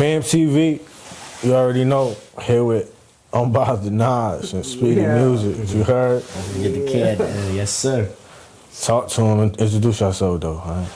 PhamTV, you already know, here with Unbothered Naz and Speedy Musik. You heard? Get the kid. Yes, sir. Talk to him and introduce yourself, though. Right?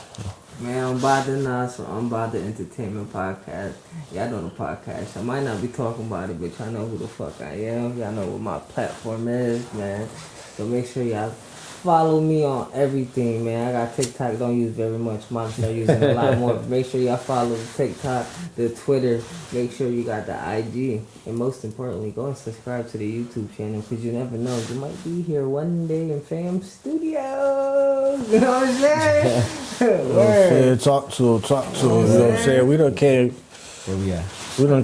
Man, Unbothered Naz from Unbothered Entertainment Podcast. Y'all know the podcast. I might not be talking about it, but y'all know who the fuck I am. Y'all know what my platform is, man. So make sure y'all follow me on everything, man. I got TikTok, don't use very much. Might start using a lot more. Make sure y'all follow the TikTok, the Twitter. Make sure you got the IG. And most importantly, go and subscribe to the YouTube channel, because you never know. You might be here one day in Fam Studios. You know what I'm saying? Yeah, talk to him. You know what I'm saying? We done came. Where we at? We done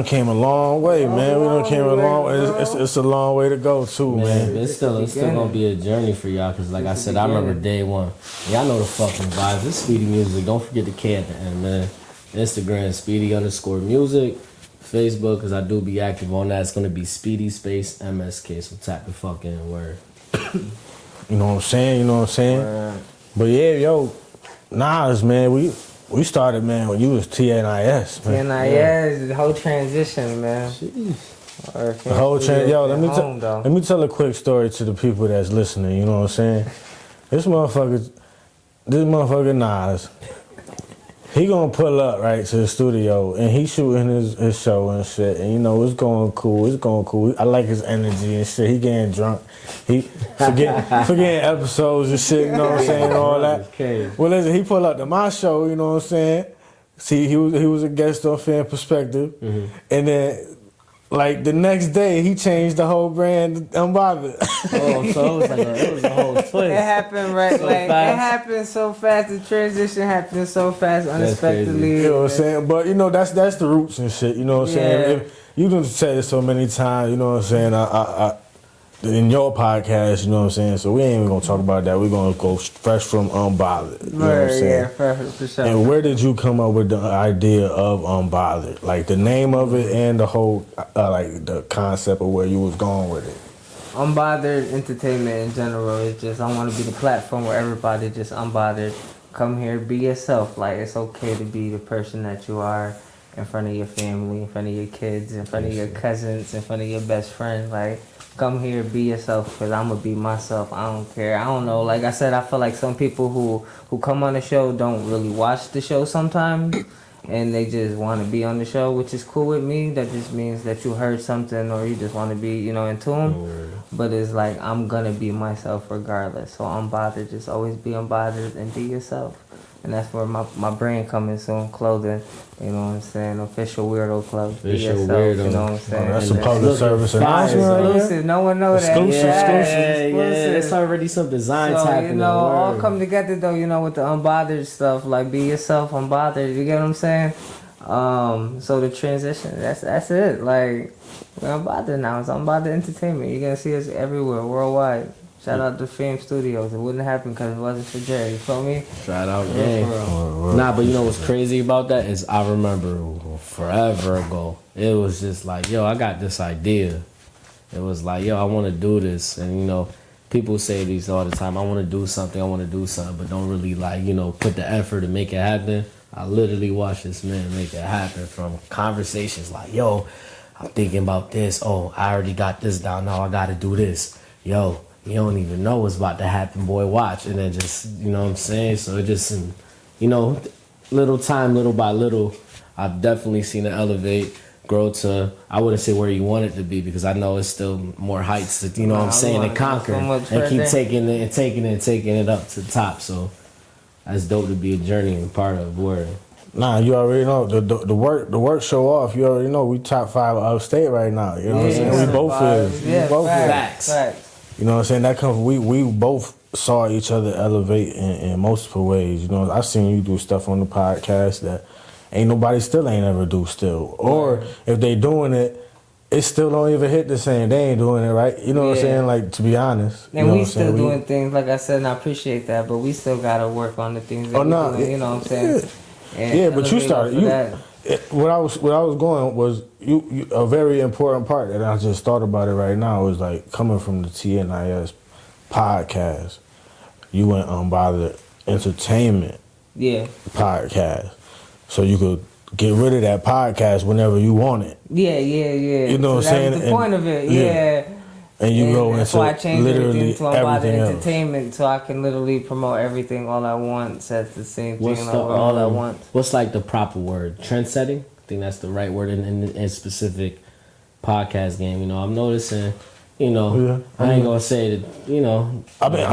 came a long way, man. We done came a long way. It's a long way to go too, man. It's still gonna be a journey for y'all, cause like I said, I remember day one. Y'all know the fucking vibes. It's Speedy Musik. Don't forget the K at the end, man. Instagram Speedy_Musik. Facebook, cause I do be active on that. It's gonna be Speedy space MSK. So tap the fucking word. You know what I'm saying? Word. But yeah, yo, Nas, man, we started, man, when you was TNIS, man. TNIS, the whole transition, man. The whole yo, let me tell a quick story to the people that's listening, you know what I'm saying? This motherfucker Nas, he gonna pull up, right, to the studio, and he shooting his show and shit, and you know, it's going cool. I like his energy and shit. He getting drunk. He forgetting episodes and shit, you know what I'm saying, all that. Well, listen, he pull up to my show, you know what I'm saying? See, he was a guest on Fan Perspective, and then, like, the next day, he changed the whole brand to Unbothered. Oh, so it was a whole twist. It happened right, so like, fast. it happened so fast. The transition happened so fast, unexpectedly. You know what I'm saying? But, you know, that's the roots and shit, you know what I'm saying? If you done said it so many times, you know what I'm saying? I in your podcast, you know what I'm saying? So we ain't even gonna talk about that. We're gonna go fresh from Unbothered. You know what I'm saying? Yeah, for sure. And where did you come up with the idea of Unbothered? Like the name of it and the whole, like the concept of where you was going with it. Unbothered Entertainment in general is just, I want to be the platform where everybody just unbothered. Come here, be yourself. Like, it's okay to be the person that you are in front of your family, in front of your kids, in front of your cousins, in front of your best friend. Like, come here, be yourself, because I'm going to be myself. I don't care. I don't know. Like I said, I feel like some people who come on the show don't really watch the show sometimes, and they just want to be on the show, which is cool with me. That just means that you heard something or you just want to be, you know, in tune. But it's like, I'm going to be myself regardless. So Unbothered, just always be unbothered and be yourself. And that's where my brand coming soon, clothing, you know what I'm saying? Official Weirdo Club. Be yourself, you know what I'm saying? That's a public service announcement. Exclusive, no one knows that. Exclusive. Yeah, it's already some designs happening. You know, all come together though, you know, with the Unbothered stuff, like be yourself, unbothered, you get what I'm saying? So the transition, that's it. Like, we're Unbothered now. It's Unbothered Entertainment. You're gonna see us everywhere, worldwide. Shout out to Fam Studios. It wouldn't happen because it wasn't for Jerry. You feel me? Shout out, man. Nah, but you know what's crazy about that is I remember forever ago, it was just like, yo, I got this idea. It was like, yo, I want to do this. And, you know, people say these all the time. I want to do something, but don't really, like, you know, put the effort to make it happen. I literally watched this man make it happen from conversations like, yo, I'm thinking about this. Oh, I already got this down. Now I got to do this. Yo, you don't even know what's about to happen, boy, watch. And then just, you know what I'm saying? So it just, you know, little by little, I've definitely seen it elevate, grow to, I wouldn't say where you want it to be, because I know it's still more heights to, you know what I'm saying, to conquer. And keep taking it up to the top. So that's dope to be a journey and part of word. Nah, you already know the work show off. You already know we top 5 upstate right now. You know what I'm saying? We both is. Yeah, Facts. You know what I'm saying? That comes. We both saw each other elevate in multiple ways. You know, I've seen you do stuff on the podcast that nobody ain't ever do still. Or if they doing it, it still don't even hit the same. They ain't doing it right. You know what I'm saying? Like, to be honest. And we still doing things, like I said, and I appreciate that, but we still gotta work on the things that we're doing, you know what I'm saying? Yeah, but you started. What I was going was you a very important part that I just thought about it right now is like coming from the TNIS podcast, you went Unbothered Entertainment podcast, so you could get rid of that podcast whenever you want it. Yeah. You know what I'm saying? That's the point of it. Yeah. And you go that's into why I changed literally everything to everything else. entertainment, so I can literally promote everything all at once. That's the same thing What's the, all at once. What's like the proper word? Trend setting? I think that's the right word in specific podcast game. You know, I'm noticing. You know, I ain't gonna say that. You know,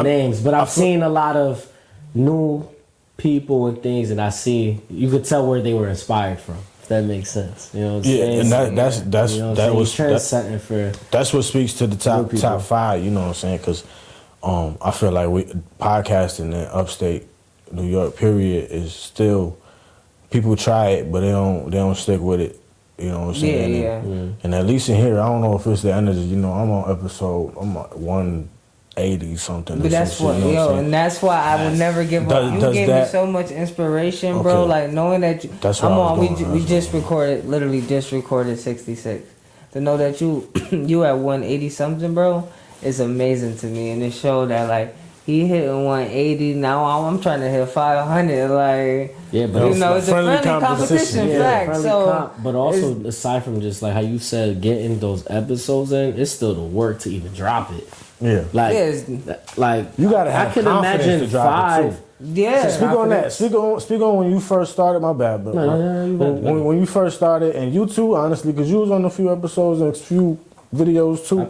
names, but I've seen a lot of new people and things, and I see you could tell where they were inspired from. That makes sense. You know what I'm saying? And that's you know that was trend-setting for. That's what speaks to the top 5. You know what I'm saying? Because I feel like podcasting in upstate New York, period, is still people try it, but they don't stick with it. You know what I'm saying? Yeah. And at least in here, I don't know if it's the end of the. You know, I'm on 180 something. But that's what, and that's why I would never give up. You gave me so much inspiration, bro. Like knowing that I'm on. We just recorded 66. To know that you at 180 something, bro, is amazing to me, and it showed that like he hitting 180. Now I'm trying to hit 500. Like but you know, it's a friendly competition. Fact. But also aside from just like how you said, getting those episodes in, it's still the work to even drop it. Yeah, like you gotta have. I can confidence imagine to drop 5. It too. Yeah. So speak on that. Speak on when you first started. My bad, but when you first started, and you too, honestly, because you was on a few episodes and a few videos too.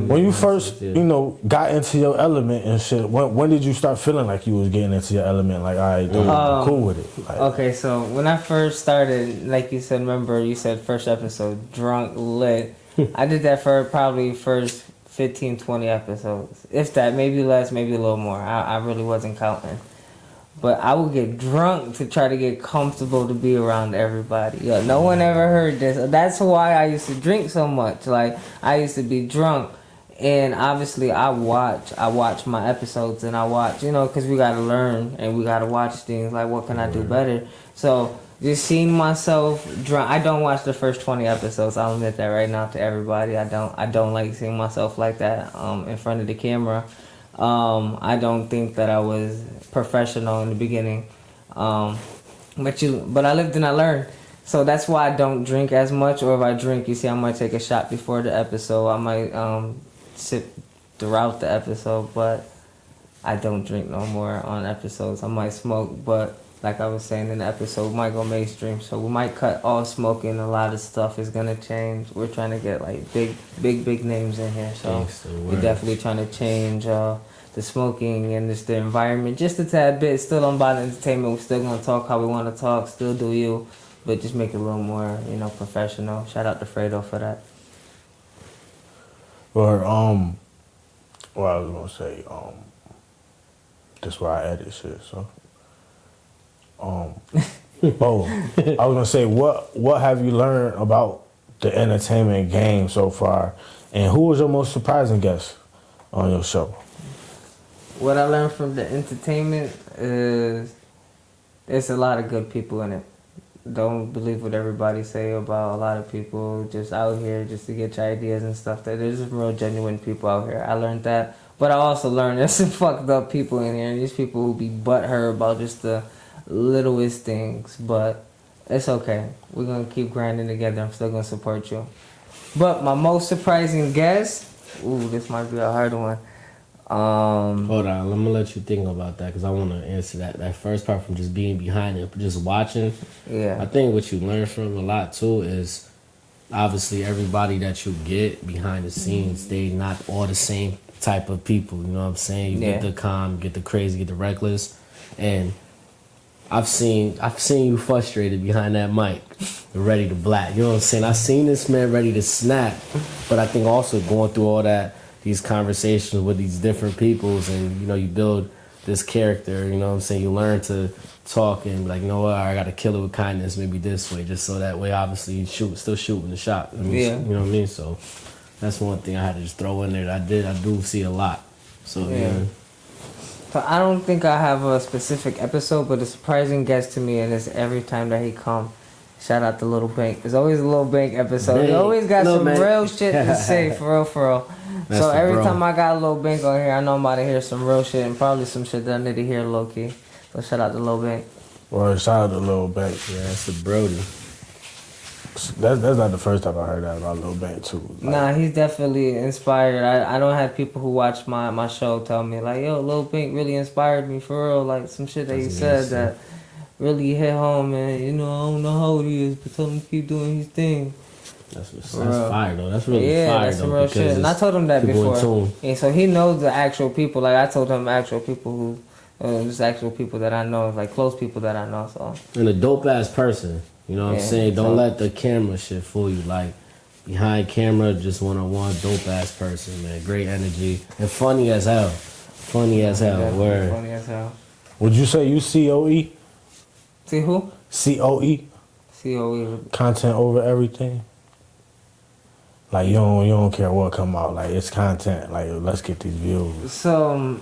When you first, you know, got into your element and shit, when did you start feeling like you was getting into your element? Like, all right, I'm cool with it. Like, okay, so when I first started, like you said, remember you said first episode, drunk, lit. I did that for probably first 15, 20 episodes. If that, maybe less, maybe a little more. I really wasn't counting. But I would get drunk to try to get comfortable to be around everybody. Yeah, no one ever heard this. That's why I used to drink so much. Like, I used to be drunk. And obviously I watch my episodes, and I watch, you know, because we got to learn and we got to watch things like what can I do better. So just seeing myself drunk. I don't watch the first 20 episodes. I'll admit that right now to everybody. I don't like seeing myself like that in front of the camera. I don't think that I was professional in the beginning. But I lived and I learned. So that's why I don't drink as much, or if I drink, you see, I might take a shot before the episode. I might sip throughout the episode, but I don't drink no more on episodes. I might smoke, but like I was saying in the episode, we might go mainstream. So we might cut all smoking. A lot of stuff is gonna change. We're trying to get like big names in here. So we're definitely trying to change the smoking and just the environment just a tad bit. Still Unbothered Entertainment. We're still gonna talk how we want to talk. Still do you, but just make it a little more, you know, professional. Shout out to Fredo for that. Or well, I was gonna say that's where I edit shit. So I was gonna say what have you learned about the entertainment game so far, and who was your most surprising guest on your show? What I learned from the entertainment is there's a lot of good people in it. Don't believe what everybody say about a lot of people just out here just to get your ideas and stuff. There's some real genuine people out here. I learned that. But I also learned there's some fucked up people in here. And these people who be butthurt about just the littlest things. But it's okay. We're going to keep grinding together. I'm still going to support you. But my most surprising guest, this might be a hard one. Hold on, I'm gonna let you think about that because I want to answer that first part from just being behind it, just watching. Yeah, I think what you learn from a lot too is obviously everybody that you get behind the scenes, they not all the same type of people. You know what I'm saying? You get the calm, get the crazy, get the reckless, and I've seen you frustrated behind that mic, ready to black. You know what I'm saying? I've seen this man ready to snap, but I think also going through all that. These conversations with these different peoples, and you know, you build this character, you know what I'm saying? You learn to talk and be like, you know what, I gotta kill it with kindness, maybe this way, just so that way obviously you still shooting the shot. I mean, you know what I mean? So that's one thing I had to just throw in there. I do see a lot. So yeah. So I don't think I have a specific episode, but a surprising guest to me, and it's every time that he come. Shout out to Little Bank. There's always a Little Bank episode. He always got some real shit to say, for real. So every time I got a Little Bank on here, I know I'm about to hear some real shit and probably some shit that I need to hear low key. So shout out to Little Bank. Or shout out to Lil Bank. Yeah, that's the Brody. That's not the first time I heard that about Lil Bank too. Like, Nah, he's definitely inspired. I don't have people who watch my show tell me like, yo, Lil Pink really inspired me for real. Like some shit that he said that really hit home, and I don't know how old he is, but tell him to keep doing his thing. That's fire though. That's really fire that's some though. real shit. And I told him that before. Yeah, so he knows the actual people. Like I told him actual people who. Just actual people that I know, like close people that I know. So and a dope ass person. You know what I'm saying? Don't let the camera shit fool you. Like behind camera, just one-on-one, dope ass person, man. Great energy and funny as hell. Funny as hell. Word. Funny as hell. Would you say you COE? See who? COE. COE. Content over everything. Like you don't care what come out. Like it's content. Like let's get these views. So.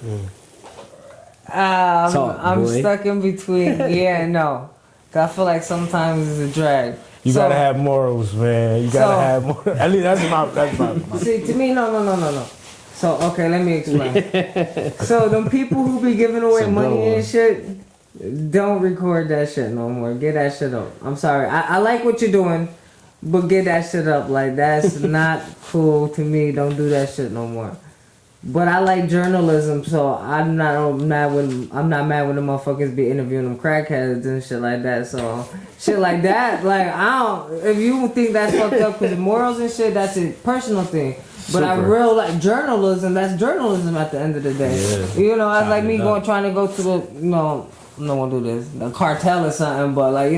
I'm stuck in between yeah and no. Cause I feel like sometimes it's a drag. You gotta have morals, man. You gotta have morals. At least that's my See, to me, no. So, okay, let me explain. So, them people who be giving away money and shit, don't record that shit no more. Get that shit up. I'm sorry. I like what you're doing, but get that shit up. Like, that's not cool to me. Don't do that shit no more. But I like journalism, so I'm not mad when the motherfuckers be interviewing them crackheads and shit like that. So shit like that, like I don't. If you think that's fucked up because morals and shit, that's a personal thing. But I real like journalism. That's journalism at the end of the day. Yeah. That's like me trying to go to the I'm not gonna do this, the cartel or something. But like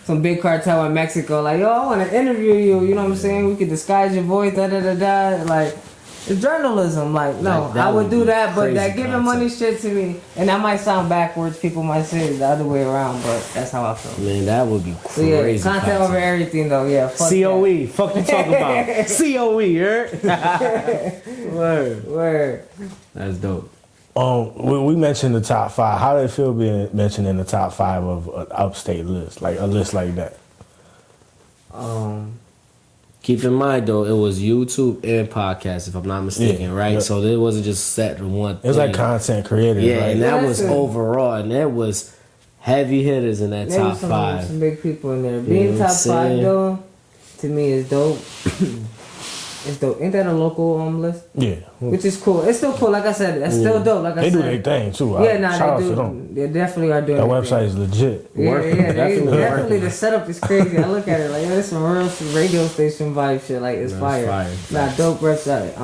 some big cartel in Mexico, like yo, I want to interview you. You know what I'm saying? We could disguise your voice, like. It's journalism, like no, I would do that, but that giving money shit to me, and that might sound backwards. People might say it the other way around, but that's how I feel. Man, that would be crazy. So content over everything, though. Yeah. Fuck COE, fuck you talking about? COE, you heard? Word. That's dope. We mentioned the top 5. How did it feel being mentioned in the top 5 of an upstate list, like a list like that? Keep in mind though, it was YouTube and podcast, if I'm not mistaken, right? Yeah. So it wasn't just set to one thing. It was like content creators, right? And that was overall, and there was heavy hitters in that top 5. Some big people in there. Being top 5 though, to me is dope. It's dope. Ain't that a local list? Yeah. Which is cool. It's still cool. Like I said, it's still dope. Like I said, they do their thing too. Yeah, they do. They definitely are doing. That website is legit. Yeah, definitely. The setup is crazy. I look at it like it's some real radio station vibe shit. Like it's fire. Nah, dope website.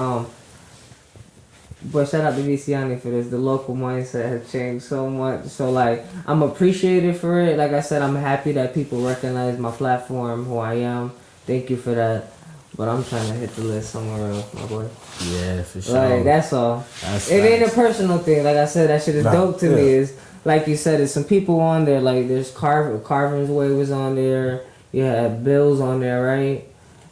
But shout out to Viciani for this. The local mindset has changed so much. So like, I'm appreciated for it. Like I said, I'm happy that people recognize my platform, who I am. Thank you for that. But I'm trying to hit the list somewhere else, my boy. Yeah, for sure. Like, that's all. It ain't a personal thing. Like I said, that shit is dope to me. Is like you said, there's some people on there. Like, there's Carvin's Way was on there. You had Bills on there, right?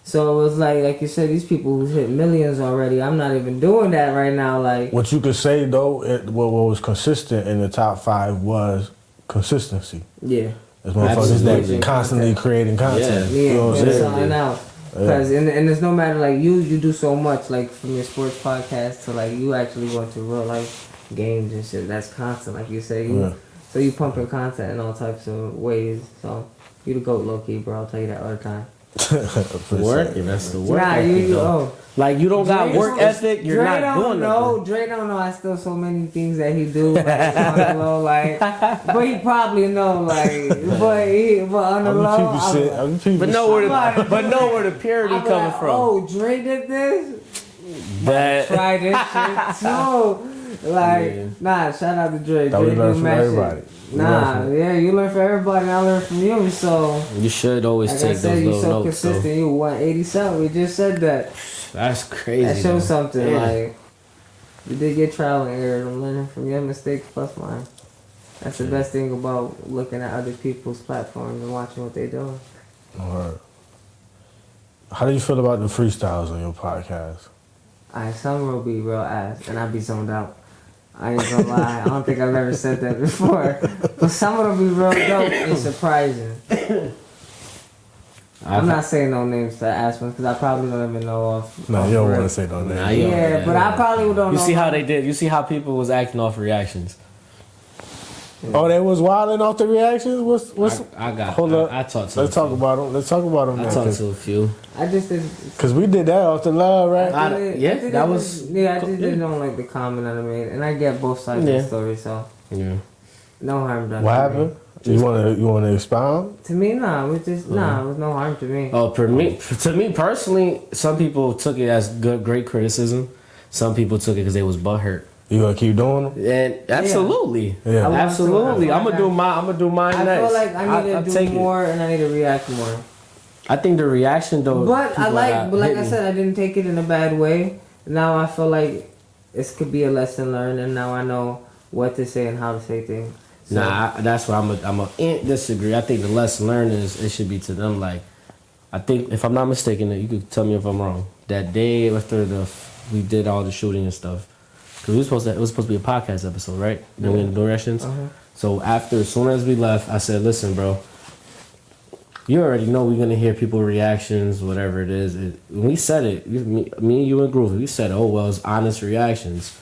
So it was like you said, these people who hit millions already. I'm not even doing that right now. Like, what you could say, though, what was consistent in the top 5 was consistency. Yeah. There's motherfuckers that constantly creating content. Yeah, you know what I'm saying? Something out. Cause and it's no matter like you do so much like from your sports podcast to like you actually going to real life games and shit. That's constant, like you say. So you pumping content in all types of ways. So you the GOAT, low key, bro. I'll tell you that all the time. Work, that's the work. Nah, like you don't got work ethic. You're not doing nothing. Dre don't know I still so many things that he do. Like, on the low, like, but he probably know, like, but on the low, but know where the purity coming from. Oh, Dre did this. Try this shit too. Like, nah, shout out to Dre. That we learn from everybody. You learn from everybody, and I learn from you. So you should always take those little so notes. Consistent. You 180 something. We just said that. That's crazy. That shows something. Like you did your trial and error. I'm learning from your mistakes plus mine. That's the best thing about looking at other people's platforms and watching what they do. Alright. How do you feel about the freestyles on your podcast? Some will be real ass, and I be zoned out. I ain't gonna lie. I don't think I've ever said that before. But some of them be real dope and surprising. I'm not saying no names to ask one because I probably don't even know off. No, you don't want to say no names. But I probably don't know. You see how they did. You see how people was acting off reactions. Oh, they was wilding off the reactions. What's? Hold up. I talked to. Let's talk about them. Let's talk about them. I talked to a few. I just did. Cause we did that off the love, right? I just didn't know like the comment that I made, and I get both sides of the story, so no harm done. What happened? You want to expound? To me, nah. It was just it was no harm to me. Oh, to me personally, some people took it as great criticism. Some people took it because they was butthurt. You gonna keep doing them? And absolutely, absolutely. I'm gonna do mine I next. feel like I need to do more and I need to react more. I think the reaction though. But like I said, I didn't take it in a bad way. Now I feel like this could be a lesson learned, and now I know what to say and how to say things. So, that's why I'm a disagree. I think the lesson learned is it should be to them. Like, I think if I'm not mistaken, you could tell me if I'm wrong. That day after we did all the shooting and stuff. Cause it was supposed to be a podcast episode, right? Then we in the directions. So as soon as we left, I said, "Listen, bro, you already know we're gonna hear people's reactions, whatever it is." When we said it, me and you and Groove, we said, "Oh well, it's honest reactions."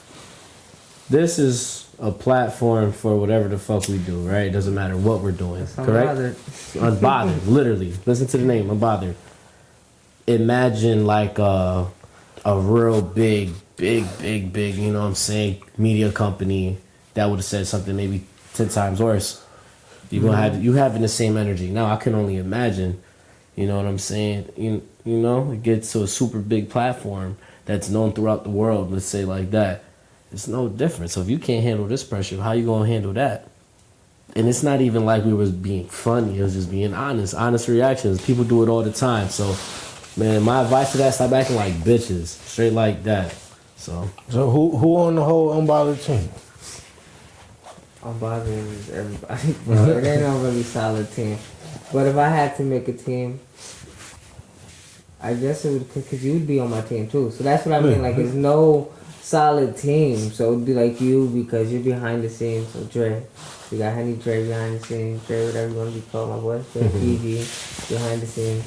This is a platform for whatever the fuck we do, right? It doesn't matter what we're doing, correct? Unbothered, literally. Listen to the name, Unbothered. Imagine like a real big, you know what I'm saying, media company that would have said something maybe 10 times worse. You having the same energy. Now I can only imagine, you know what I'm saying? You know, it gets to a super big platform that's known throughout the world, let's say like that. It's no different. So if you can't handle this pressure, how you gonna handle that? And it's not even like we was being funny, it was just being honest reactions. People do it all the time. So man, my advice to that, stop acting like bitches. Straight like that. So who on the whole Unbothered team? Unbothered is everybody. Bro. It ain't no really solid team. But if I had to make a team, I guess it would, because you would be on my team too. So that's what I mean. Like, there's no solid team. So it would be like you because you're behind the scenes. So Dre. You got Henny Dre behind the scenes. Dre, whatever you want to be called, my boy. Dre PG behind the scenes.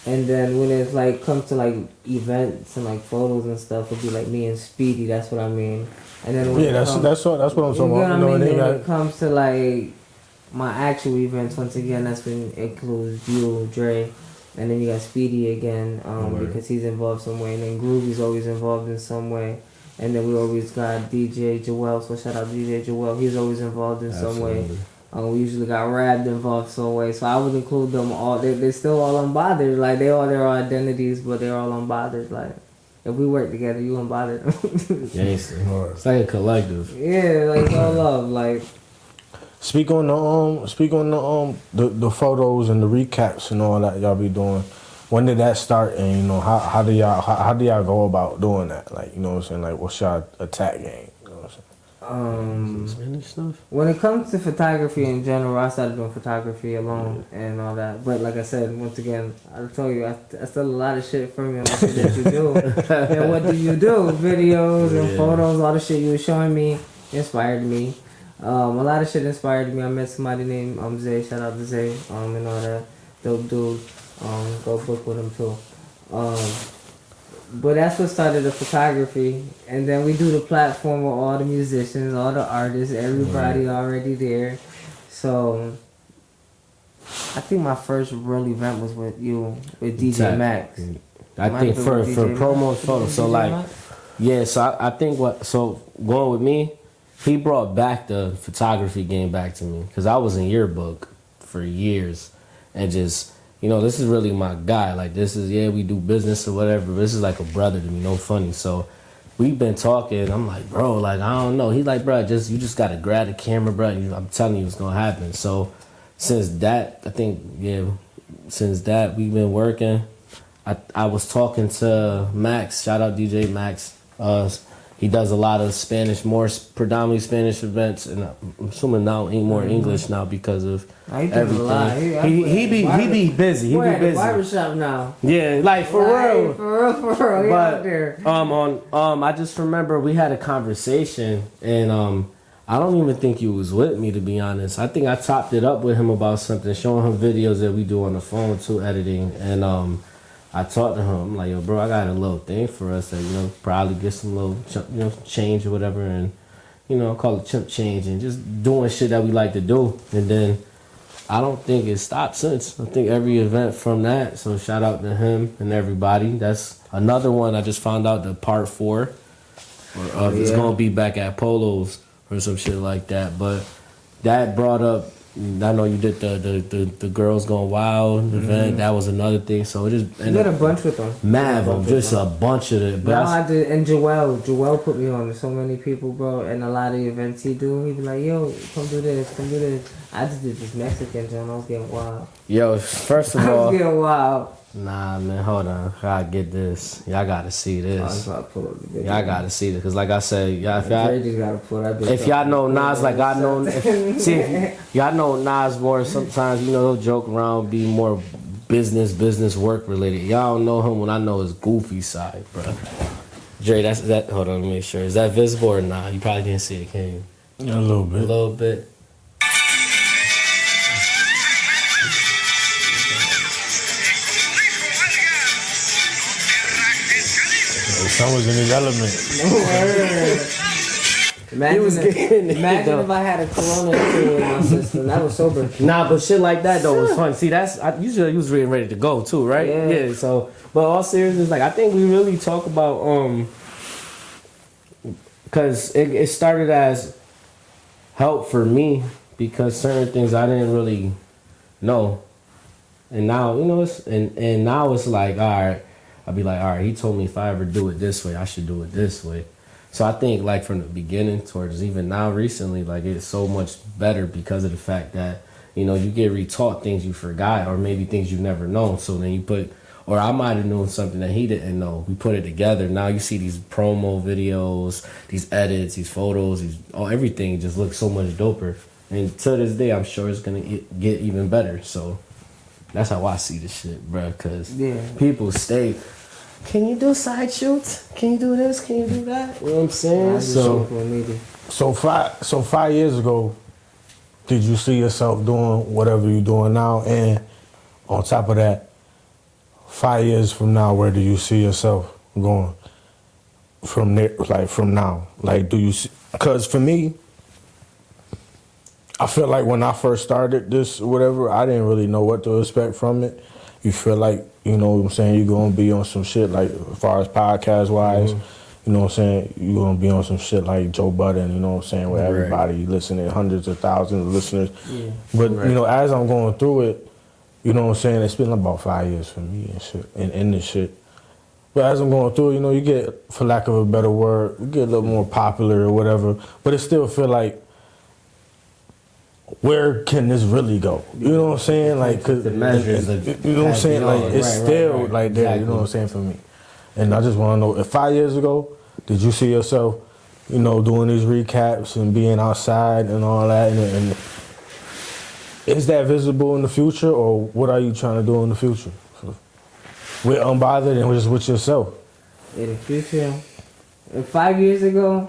And then when it's like comes to like events and like photos and stuff, it'd be like me and Speedy. That's what I mean. And then when that's what I'm talking about. You know what I mean? When it comes to like my actual events, once again, that's when it includes you, Dre, and then you got Speedy again, because he's involved some way, and then Groovy's always involved in some way, and then we always got DJ Joel. So shout out DJ Joel. He's always involved in some way. We usually got Rab involved some way, so I would include them all. They're still all unbothered. Like, they all their identities, but they're all unbothered. Like, if we work together, you unbothered. It's like a collective. Yeah, like all love. Like, speak on the photos and the recaps and all that y'all be doing. When did that start? And you know, how do y'all go about doing that? Like, you know what I'm saying? Like, what's y'all attack game? When it comes to photography in general, I started doing photography alone and all that. But like I said, once again, I told you, I still a lot of shit from you on the shit that you do. And what do you do? Videos and photos, all the shit you were showing me inspired me. A lot of shit inspired me. I met somebody named Zay, shout out to Zay, and all that. Dope dude. Go book with him too. But that's what started the photography, and then we do the platform with all the musicians, all the artists, everybody already there. So I think my first real event was with you, with DJ Max. I think for promo photos. So like, so I think going with me, he brought back the photography game back to me, because I was in yearbook for years, and just, you know, this is really my guy. Like, this is, we do business or whatever, but this is like a brother to me, no funny. So we've been talking. I'm like, bro, like, I don't know. He's like, bro, you just got to grab the camera, bro. I'm telling you what's going to happen. So since that, I think, we've been working. I was talking to Max. Shout out DJ Max. He does a lot of Spanish, more predominantly Spanish events, and I'm assuming now ain't more English now because of everything. He be busy. We're at the barbershop now. Yeah, like for real. For real. But out there. I just remember we had a conversation, and I don't even think you was with me, to be honest. I think I topped it up with him about something, showing him videos that we do on the phone too, editing, and I talked to him. I'm like, yo, bro, I got a little thing for us that, you know, probably get some little, change or whatever. And, you know, call it chimp change and just doing shit that we like to do. And then I don't think it stopped since. I think every event from that. So shout out to him and everybody. That's another one I just found out the part 4. It's gonna be back at Polo's or some shit like that. But that brought up. I know you did the Girls Gone Wild event. That was another thing. So it just you did a bunch with them. Mad of them, just a bunch of it. But no, I did, and Joel put me on to so many people, bro. And a lot of events he do, he be like, "Yo, come do this, come do this." I just did this Mexican joint. I was getting wild. Yo, first of I all, was getting wild. Nah, man, hold on. I get this. Y'all gotta see this. Y'all gotta see this, cause like I said, if y'all know Nas like I know, y'all know Nas more. Sometimes you know he'll joke around, be more business work related. Y'all don't know him when I know his goofy side, bro. Dre, that's that. Hold on, let me make sure. Is that visible or not? You probably didn't see it, can you? Yeah, a little bit. A little bit. Someone's in his element. Imagine if I had a Corona in my system. That was sober. Nah, but shit like that though was fun. See, that's usually you was ready to go too, right? Yeah. So, but all seriousness, like I think we really talk about because it started as help for me because certain things I didn't really know, and now you know it's and now it's like all right. I'll be like, all right, he told me if I ever do it this way, I should do it this way. So I think like from the beginning towards even now recently, like it's so much better because of the fact that, you know, you get retaught things you forgot or maybe things you've never known. So then you put, or I might have known something that he didn't know. We put it together. Now you see these promo videos, these edits, these photos, everything just looks so much doper. And to this day, I'm sure it's going to get even better. So that's how I see this shit, bro. Because people stay, can you do side shoots? Can you do this? Can you do that? You know what I'm saying? So 5 years ago, did you see yourself doing whatever you're doing now? And on top of that, 5 years from now, where do you see yourself going from there? Like from now, like do you see? Because for me, I feel like when I first started this, whatever, I didn't really know what to expect from it. You feel like, you know what I'm saying, you're going to be on some shit like, as far as podcast-wise, you know what I'm saying, you're going to be on some shit like Joe Budden, you know what I'm saying, where everybody listening, hundreds of thousands of listeners. Yeah. But, you know, as I'm going through it, you know what I'm saying, it's been about 5 years for me and shit, and in this shit. But as I'm going through it, you know, you get, for lack of a better word, you get a little more popular or whatever, but it still feel like, where can this really go? You know what I'm saying? Like, cause the measures, you know what I'm saying? Like, it's still like there. Exactly. You know what I'm saying for me. And I just want to know, if 5 years ago, did you see yourself, you know, doing these recaps and being outside and all that? And is that visible in the future, or what are you trying to do in the future? With Unbothered and just with yourself? In the future, 5 years ago.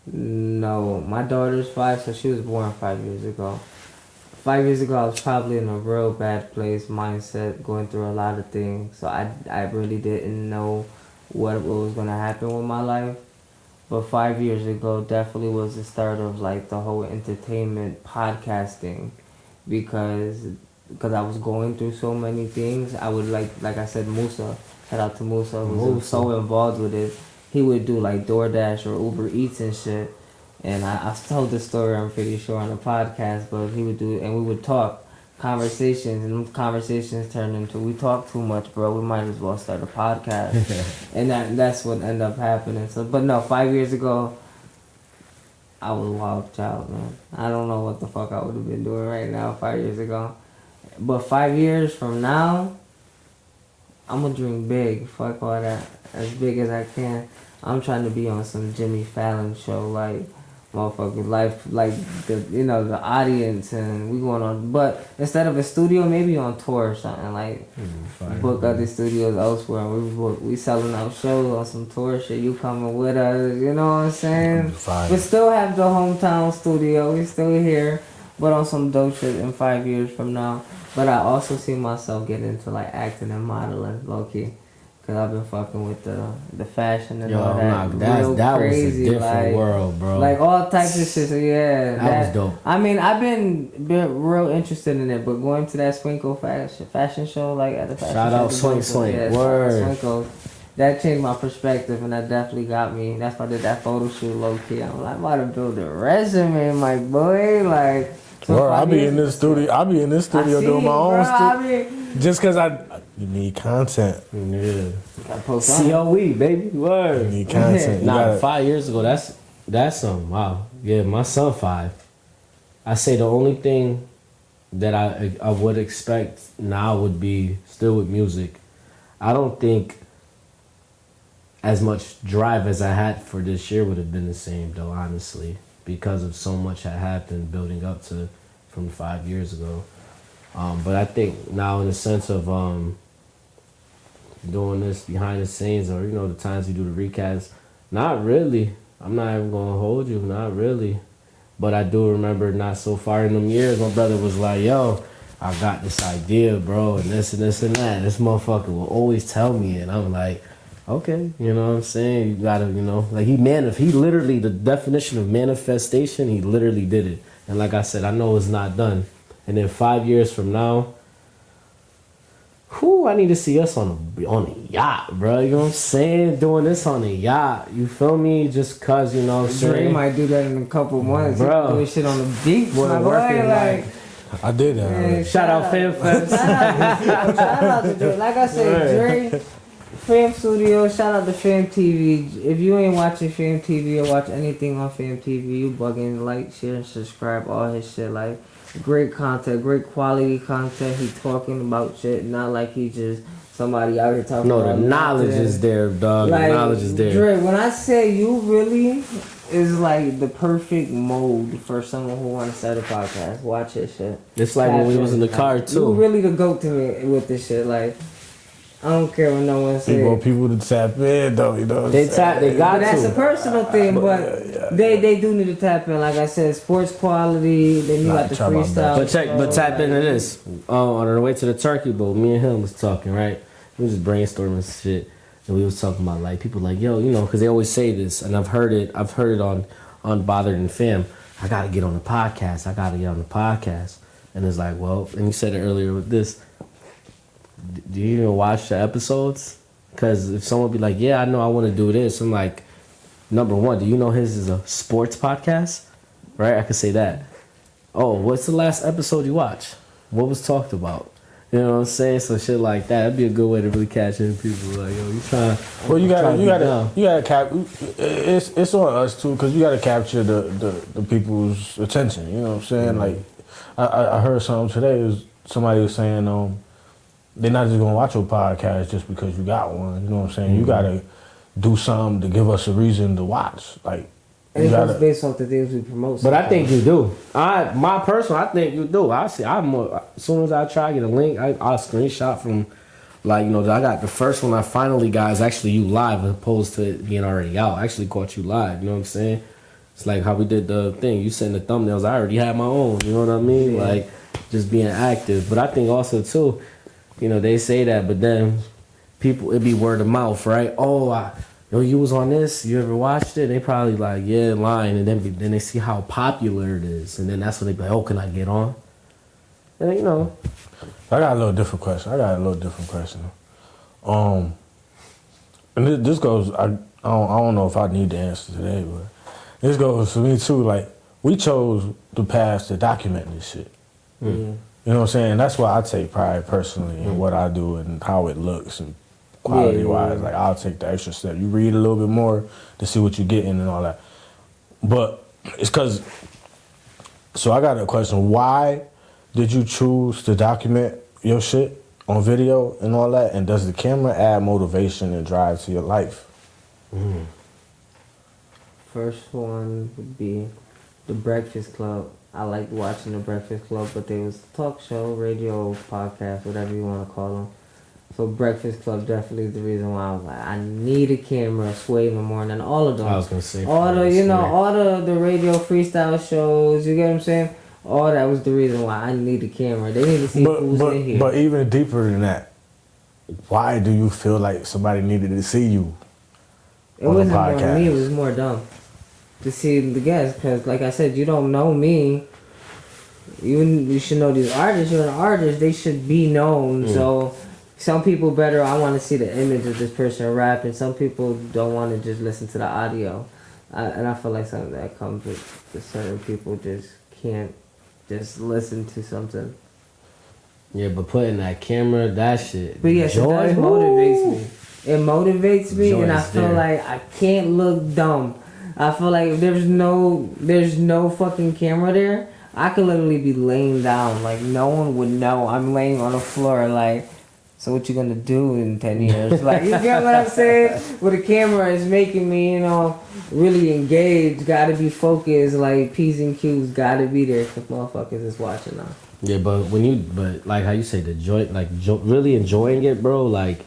No, my daughter's 5, so she was born 5 years ago. 5 years ago, I was probably in a real bad place, mindset, going through a lot of things. So I really didn't know what was going to happen with my life. But 5 years ago definitely was the start of like the whole entertainment podcasting, because I was going through so many things. I would like I said, Musa, shout out to Musa, was so involved with it. He would do like DoorDash or Uber Eats and shit. And I told this story, I'm pretty sure, on the podcast, but he would do it, and we would talk conversations, and conversations turned into, we talk too much, bro, we might as well start a podcast. And that's what ended up happening. So, but no, 5 years ago, I was a wild child, man. I don't know what the fuck I would have been doing right now 5 years ago. But 5 years from now, I'm gonna dream big. Fuck all that. As big as I can. I'm trying to be on some Jimmy Fallon show, like motherfucking life, like the audience, and we going on. But instead of a studio, maybe on tour or something, like book other studios elsewhere. We selling out shows on some tour shit. You coming with us? You know what I'm saying? We still have the hometown studio. We still here, but on some dope shit in 5 years from now. But I also see myself getting into like acting and modeling, low key. Cause I've been fucking with the fashion and all that. That crazy, was a different world, bro. Like all types of shit. So yeah, that was dope. I mean, I've been real interested in it, but going to that Swinkle fashion show, like at the fashion shout show, out Swing. yeah, Word. Swinkle, that changed my perspective, and that definitely got me. That's why I did that photo shoot low key. I'm like, I'm about to build a resume, my boy. Like, bro, I be in this studio. I be in this studio doing my own stuff. Just cause you need content. Yeah. COE, baby. Word. You need content. Nah, 5 years ago, that's something. Wow. Yeah, my son 5. I say the only thing that I would expect now would be still with music. I don't think as much drive as I had for this year would have been the same though, honestly, because of so much that happened building up to from 5 years ago. But I think now in the sense of doing this behind the scenes, or the times we do the recasts, not really. I'm not even gonna hold you, not really. But I do remember not so far in them years, my brother was like, yo, I got this idea, bro, and this and this and that. This motherfucker will always tell me, and I'm like, okay, you know what I'm saying? You gotta, like he literally, the definition of manifestation, he literally did it. And like I said, I know it's not done. And then 5 years from now, I need to see us on a yacht, bro. You know what I'm saying? Doing this on a yacht. You feel me? Just cause, what I'm saying? Dre might do that in a couple months. Bro. Doing shit on the beach. We're working like... I did that. Man, shout out FhamTV. Shout out to Dre. Like I said, Dre, Fam Studio, shout out to PhamTV. If you ain't watching PhamTV or watch anything on PhamTV, you bugging. Like, share, and subscribe. All his shit, like... Great content, great quality content. He talking about shit, not like he just somebody out here talking about. No, the knowledge is there, dog. Like, the knowledge is there. Dre, when I say you really is like the perfect mode for someone who wants to start a podcast. Watch his shit. It's like when we was in the car too. You really the GOAT to me with this shit. Like, I don't care what no one says. You want people to tap in, though. You know what they got but to. That's a personal thing, but they do need to tap in. Like I said, sports quality. Then you got the freestyle. But tap into this. On our way to the Turkey Bowl, me and him was talking, right? We was just brainstorming shit, and we was talking about like people like, yo, because they always say this, and I've heard it on Unbothered and Fam. I gotta get on the podcast. And it's like, well, and you said it earlier with this. Do you even watch the episodes? Because if someone be like, yeah, I know I want to do this, I'm like, number one, do you know his is a sports podcast? Right? I could say that. Oh, what's the last episode you watched? What was talked about? You know what I'm saying? So shit like that. That'd be a good way to really catch in people. Like, yo, you trying? Well, you gotta cap. It's on us too, because you gotta capture the people's attention. You know what I'm saying? Mm-hmm. Like, I heard something today. Somebody was saying they're not just gonna watch your podcast just because you got one. You know what I'm saying? Mm-hmm. You gotta do something to give us a reason to watch. Like, and it's based off the things we promote. But I think you do. I think you do. As soon as I try to get a link, I'll screenshot from, like, I got the first one I finally got is actually you live as opposed to it being already out. I actually caught you live. You know what I'm saying? It's like how we did the thing. You sent the thumbnails. I already had my own. You know what I mean? Yeah. Like, just being active. But I think also too, they say that, but then people, it be word of mouth, right? Oh, you was on this. You ever watched it? They probably like, yeah, lying, and then they see how popular it is, and then that's when they be like, oh, can I get on? And I got a little different question. And this goes. I don't know if I need the answer today, but this goes for me too. Like, we chose the path to document this shit. Mm-hmm. You know what I'm saying? That's why I take pride personally in what I do and how it looks and quality-wise. Like, I'll take the extra step. You read a little bit more to see what you're getting and all that. But it's because... So I got a question. Why did you choose to document your shit on video and all that? And does the camera add motivation and drive to your life? Mm. First one would be The Breakfast Club. I liked watching The Breakfast Club, but there was a talk show, radio, podcast, whatever you want to call them. So Breakfast Club definitely is the reason why I was like, I need a camera, Sway in the morning, all of them. I was gonna say all the radio freestyle shows. You get what I'm saying? All that was the reason why I need a camera. They need to see who's in here. But even deeper than that, why do you feel like somebody needed to see you? It wasn't more me, it was more dumb to see the guests, because like I said, you don't know me. You should know these artists. You're an artist, they should be known. So some people better, I want to see the image of this person rapping. Some people don't want to just listen to the audio. And I feel like something that comes with certain people just can't just listen to something. Yeah, but putting that camera, that shit. But yes, it does motivates me. It motivates me, and I feel like I can't look dumb. I feel like if there's no fucking camera there, I could literally be laying down. Like, no one would know. I'm laying on the floor, like, so what you gonna do in 10 years? Like, you get what I'm saying? With a camera, it's making me, really engaged. Gotta be focused. Like, P's and Q's gotta be there because motherfuckers is watching now. Yeah, but like how you say the joint, like really enjoying it, bro. Like,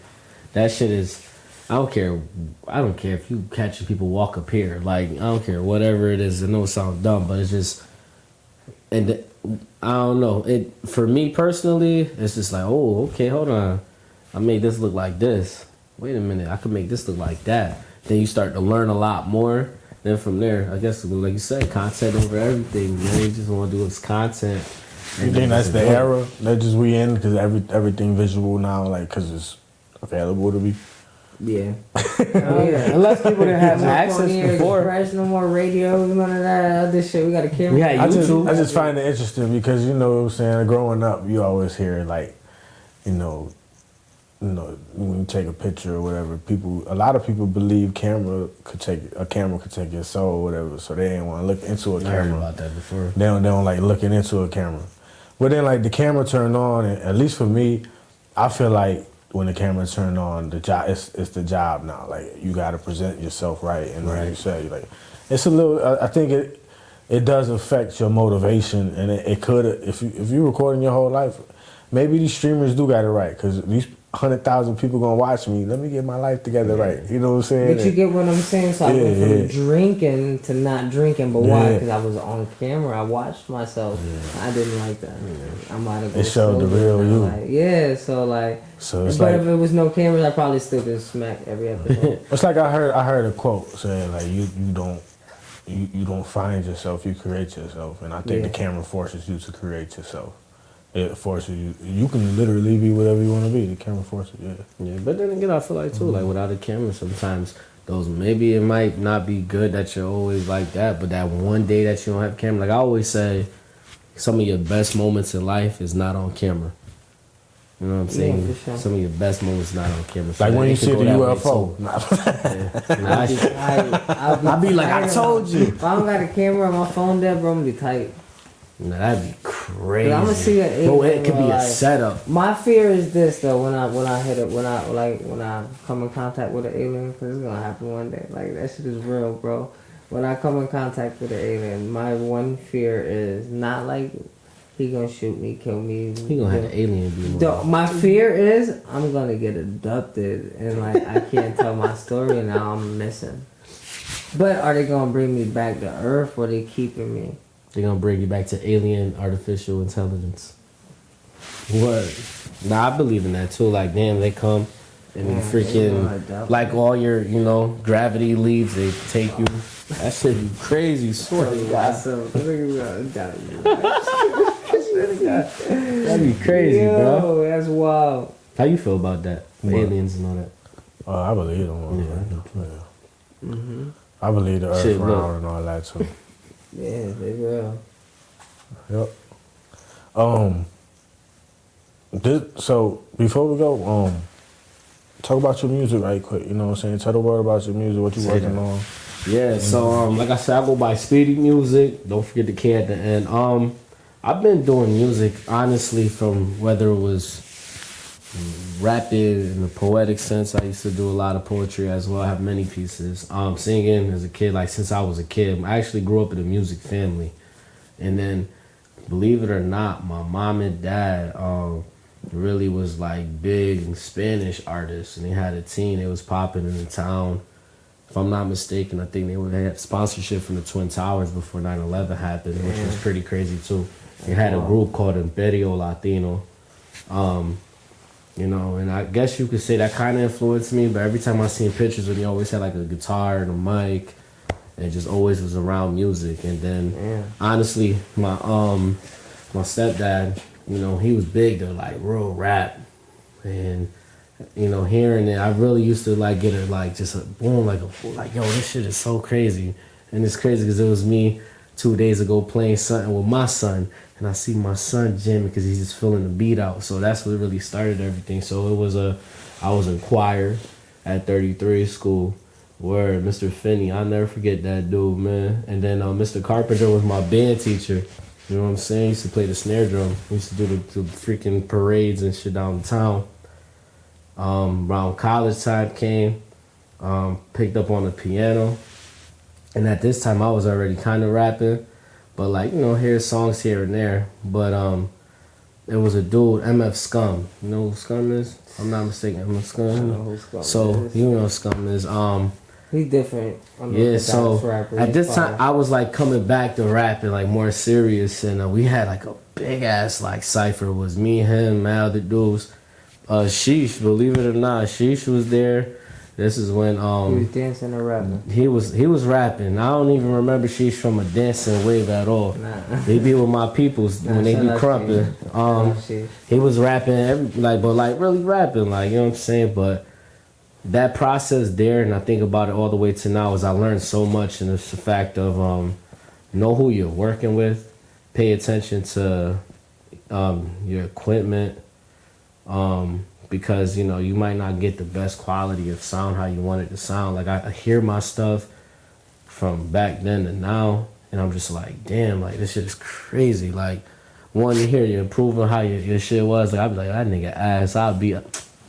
that shit is. I don't care if you catching people walk up here. Like, I don't care whatever it is. I know it sounds dumb, but it's just. And I don't know. It for me personally, it's just like, oh, okay, hold on. I made this look like this. Wait a minute, I could make this look like that. Then you start to learn a lot more. Then from there, I guess, like you said, content over everything. Man, you just want to do this content. You think that's the era that just we in because everything visual now, like because it's available to be. Yeah. Yeah. Unless people didn't have access before. No more radio, none of that other shit. We got a camera. Yeah, I just find it interesting because you know what I'm saying. Growing up, you always hear like, when you take a picture or whatever, a lot of people believe a camera could take your soul or whatever, so they ain't want to look into a camera. I heard about that before. They don't like looking into a camera. But then like the camera turned on, and at least for me, I feel like when the camera turned on, the job it's the job now. Like you got to present yourself right, and like you say, like it's a little. I think it does affect your motivation, and it could if you recording your whole life. Maybe these streamers do got it right because these 100,000 people gonna watch me. Let me get my life together right. You know what I'm saying? But you get what I'm saying? So I went from drinking to not drinking, but why? Because I was on camera. I watched myself. I didn't like that. I might have. It showed the real you. Like, so it's but if it was no cameras, I probably still been smacked every episode. It's like I heard a quote saying like you don't find yourself, you create yourself, and I think the camera forces you to create yourself. It forces you. You can literally be whatever you want to be. The camera forces you. Yeah, but then again, I feel like too, like without a camera, sometimes maybe it might not be good that you're always like that, but that one day that you don't have a camera, like I always say, some of your best moments in life is not on camera. You know what I'm saying? Yeah, for sure. Some of your best moments not on camera. So like when you see the UFO. I'll be like, I told you. If I don't got a camera on my phone there, bro, I'm gonna be tight. Nah, that'd be crazy. I'm gonna see an alien. Bro, it could be a setup. My fear is this though. When I come in contact with an alien, because it's gonna happen one day. Like that shit is real, bro. When I come in contact with an alien, my one fear is not like he gonna shoot me, kill me. He gonna have an alien be more. My fear is I'm gonna get abducted and like I can't tell my story and now I'm missing. But are they gonna bring me back to Earth or are they keeping me? They're gonna bring you back to alien artificial intelligence. What? Nah, I believe in that too. Like, damn, they come and freaking, like all your, gravity leaves, they take you. That shit be crazy. Swear to God. That'd be crazy, bro. That's wild. How you feel about that? Aliens and all that? I believe them. Yeah. I believe the Earth round and all that too. Yeah, they real. Yep. So before we go, talk about your music right quick. You know what I'm saying? Tell the world about your music, what you working on. Yeah. So like I said, I go by Speedy Music. Don't forget the K at the end. I've been doing music honestly from whether it was rapping in the poetic sense. I used to do a lot of poetry as well. I have many pieces. Singing as a kid, like since I was a kid. I actually grew up in a music family. And then, believe it or not, my mom and dad really was like big Spanish artists. And they had a team. They was popping in the town. If I'm not mistaken, I think they had sponsorship from the Twin Towers before 9/11 happened, which was pretty crazy too. They had a group called Imperio Latino. You know, and I guess you could say that kind of influenced me, but every time I seen pictures of him, he always had like a guitar and a mic, and just always was around music. And then, honestly, my stepdad, you know, he was big to like real rap, and you know, hearing it, I really used to like get it like just a boom, like yo, this shit is so crazy. And it's crazy because it was me 2 days ago playing something with my son, and I see my son jamming because he's just feeling the beat out. So that's what really started everything. So I was in choir at 33 school, where Mr. Finney, I'll never forget that dude, man. And then Mr. Carpenter was my band teacher. You know what I'm saying? He used to play the snare drum. He used to do the freaking parades and shit downtown. Around college time came, picked up on the piano. And at this time, I was already kind of rapping. But, like, you know, hear songs here and there. But it was a dude, MF Scum. You know who Scum is? I'm not mistaken. MF Scum? I know who Scum so, is. you know who Scum is. He's different. Yeah, so at this time, I was, like, coming back to rapping, like, more serious. And we had, like, a big-ass, like, cypher. It was me, him, my other dudes. Sheesh, believe it or not, Sheesh was there. This is when he was dancing or rapping. He was rapping. I don't even remember Sheesh from a dancing wave at all. Nah. They be with my peoples when they be crumping. He was rapping, but really rapping, like, you know what I'm saying. But that process there, and I think about it all the way to now, is I learned so much, and it's the fact of know who you're working with, pay attention to your equipment. Because, you know, you might not get the best quality of sound how you want it to sound. Like, I hear my stuff from back then to now, and I'm just like, damn, like, this shit is crazy. Like, one, to hear you improving how your shit was, like, I'd be like, that nigga ass, I'll be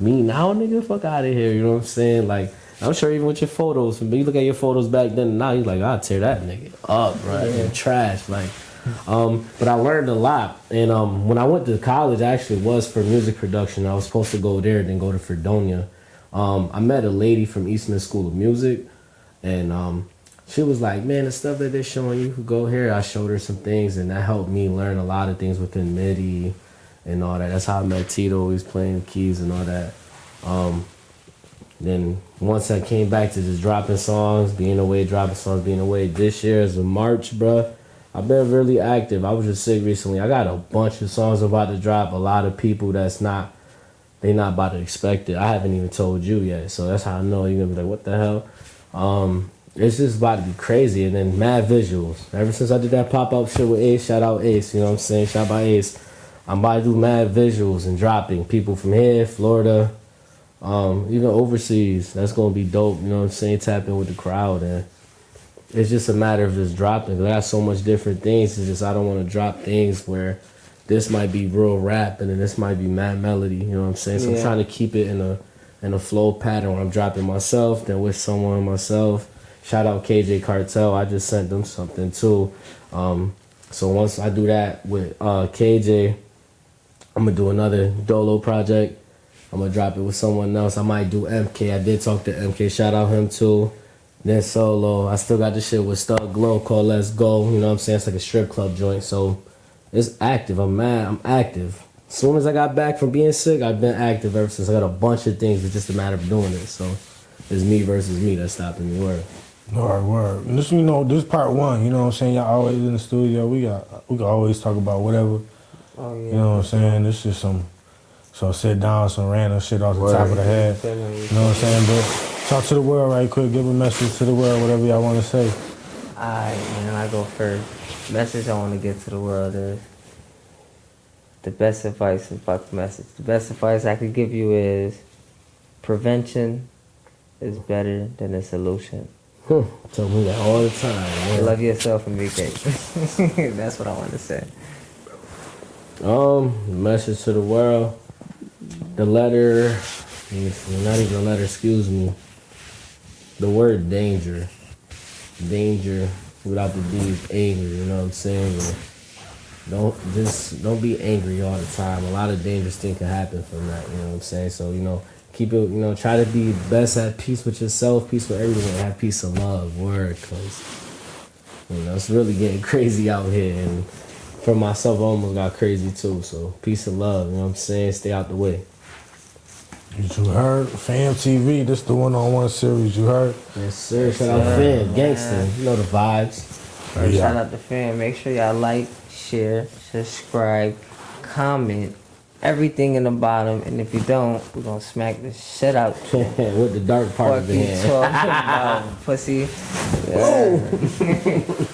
me now, nigga, fuck out of here, you know what I'm saying? Like, I'm sure even with your photos, when you look at your photos back then and now, you're like, I'll tear that nigga up, right? Yeah. Trash, like. But I learned a lot, and when I went to college, I actually was for music production. I was supposed to go there, then go to Fredonia. I met a lady from Eastman School of Music, and she was like, man, the stuff that they're showing you, go here. I showed her some things, and that helped me learn a lot of things within MIDI and all that. That's how I met Tito. He was playing keys and all that. Then once I came back to just dropping songs, being away, this year is a March, bruh. I've been really active. I was just sick recently. I got a bunch of songs about to drop. A lot of people they not about to expect it. I haven't even told you yet, so that's how I know you're gonna be like, what the hell? It's just about to be crazy. And then mad visuals. Ever since I did that pop-up shit with Ace, shout out Ace, you know what I'm saying? Shout out Ace. I'm about to do mad visuals and dropping people from here, Florida, even overseas. That's gonna be dope, you know what I'm saying? Tap in with the crowd, and it's just a matter of just dropping. I got so much different things. It's just I don't want to drop things where this might be real rap and then this might be mad melody. You know what I'm saying? So I'm trying to keep it in a flow pattern where I'm dropping myself, then with someone myself. Shout out KJ Cartel. I just sent them something too. So once I do that with KJ, I'm gonna do another Dolo project. I'm gonna drop it with someone else. I might do MK. I did talk to MK. Shout out him too. Then solo, I still got this shit with Stud Glow called Let's Go. You know what I'm saying? It's like a strip club joint. So it's active. I'm active. As soon as I got back from being sick, I've been active ever since. I got a bunch of things. It's just a matter of doing it. So it's me versus me that's stopping me. Word. Word. And this, you know, this part one. You know what I'm saying? Y'all always in the studio. We can always talk about whatever. Oh yeah. You know what I'm saying? This is some sit down, some random shit off the top of the head. You know what I'm saying? But talk to the world right quick. Give a message to the world, whatever y'all want to say. Alright, man, I go first. Message I want to get to the world is the best advice is about the message. The best advice I could give you is prevention is better than the solution. Tell me that all the time. Man. Love yourself and be great. That's what I want to say. Message to the world. The letter, not even a letter, excuse me. The word danger. Danger without the D is angry, you know what I'm saying? Don't be angry all the time. A lot of dangerous things can happen from that, you know what I'm saying? So, you know, keep it, you know, try to be best at peace with yourself, peace with everyone, have peace of love, word, because, you know, it's really getting crazy out here. And for myself, I almost got crazy too. So, peace and love, you know what I'm saying? Stay out the way. You heard? PhamTV, this the one-on-one series, you heard? Yes, sir. Shout out Fam, gangster. You know the vibes. Shout out to Fam. Make sure y'all like, share, subscribe, comment, everything in the bottom. And if you don't, we're gonna smack the shit out with the dark part of the hand. Talking about pussy. Yeah.